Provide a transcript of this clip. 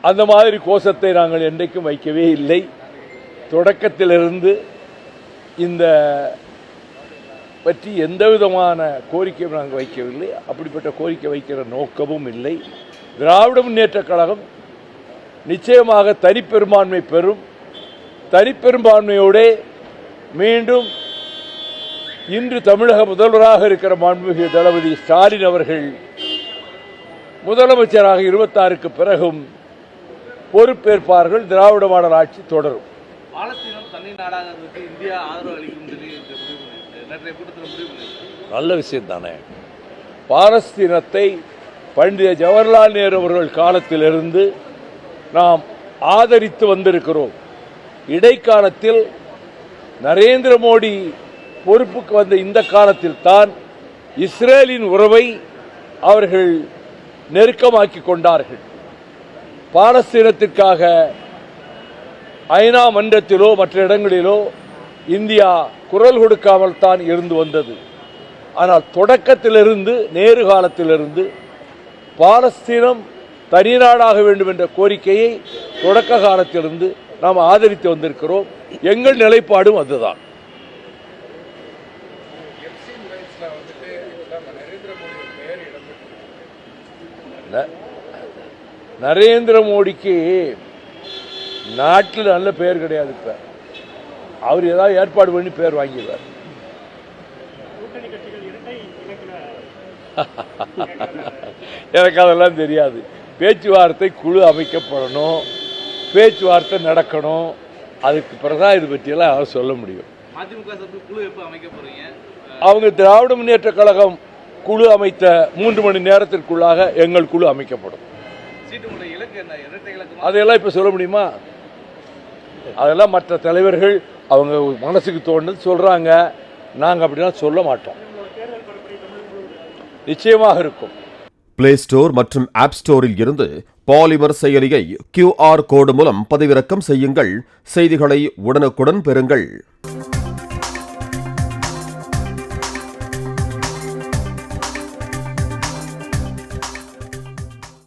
அந்த மாதிரி கோஷத்தை நாங்கள் என்றைக்கும் வைக்கவே இல்லை. தொடக்கத்திலிருந்து இந்த பற்றி எந்த விதமான கோரிக்கையும் நாங்கள் வைக்கவில்லை. அப்படிப்பட்ட கோரிக்கை வைக்கிற நோக்கமும் இல்லை. திராவிட முன்னேற்றக் கழகம் நிச்சயமாக தனிப்பெரும்பான்மை பெறும். தனிப்பெரும்பான்மையோடு மீண்டும் இன்று தமிழக முதல்வராக இருக்கிற மாண்புமிகு தளபதி ஸ்டாலின் அவர்கள் முதலமைச்சராக 26க்கு பிறகும் பொறுப்பேற்பார்கள். திராவிட மாடல் ஆட்சி தொடரும். நல்ல விஷயம் தானே. பாலஸ்தீனத்தை பண்டித ஜவஹர்லால் நேரு அவர்கள் காலத்திலிருந்து நாம் ஆதரித்து வந்திருக்கிறோம். இடைக்காலத்தில் நரேந்திர மோடி பொறுப்புக்கு வந்த இந்த காலத்தில் தான் இஸ்ரேலின் உறவை அவர்கள் நெருக்கமாக்கி கொண்டார்கள். பாலஸ்தீனத்திற்காக ஐநா மன்றத்திலோ மற்ற இடங்களிலோ இந்தியா குரல் கொடுக்காமல் தான் இருந்து வந்தது. ஆனால் தொடக்கத்திலிருந்து நேரு காலத்திலிருந்து பாலஸ்தீனம் தனி நாடாக வேண்டும் என்ற கோரிக்கையை தொடக்க காலத்திலிருந்து நாம் ஆதரித்து வந்திருக்கிறோம். எங்கள் நிலைப்பாடும் அதுதான். நரேந்திர மோடிக்கு நாட்டில் நல்ல பெயர் கிடையாது. இப்ப அவர் ஏதாவது ஏற்பாடு பண்ணி பேர் வாங்கிடுவார். எனக்கு அதெல்லாம் தெரியாது. பேச்சுவார்த்தை குழு அமைக்கப்படணும், பேச்சுவார்த்தை நடக்கணும். அதுக்கு பிறகுதான் இது பற்றியெல்லாம் அவர் சொல்ல முடியும். அவங்க திராவிட முன்னேற்ற கழகம் குழு அமைத்த 3 மணி நேரத்திற்குள்ளாக எங்கள் குழு அமைக்கப்படும். அதையெல்லாம் இப்ப சொல்ல முடியுமா? அதெல்லாம் மற்ற தலைவர்கள் அவங்க மனசுக்கு தோணுது சொல்றாங்க. நாங்க அப்படிலாம் சொல்ல மாட்டோம். நிச்சயமாக இருக்கும். பிளே ஸ்டோர் மற்றும் ஆப் ஸ்டோரில் இருந்து பாலிமர் செயலியை QR கோடு மூலம் பதிவிறக்கம் செய்யுங்கள். செய்திகளை உடனுக்குடன் பெறுங்கள்.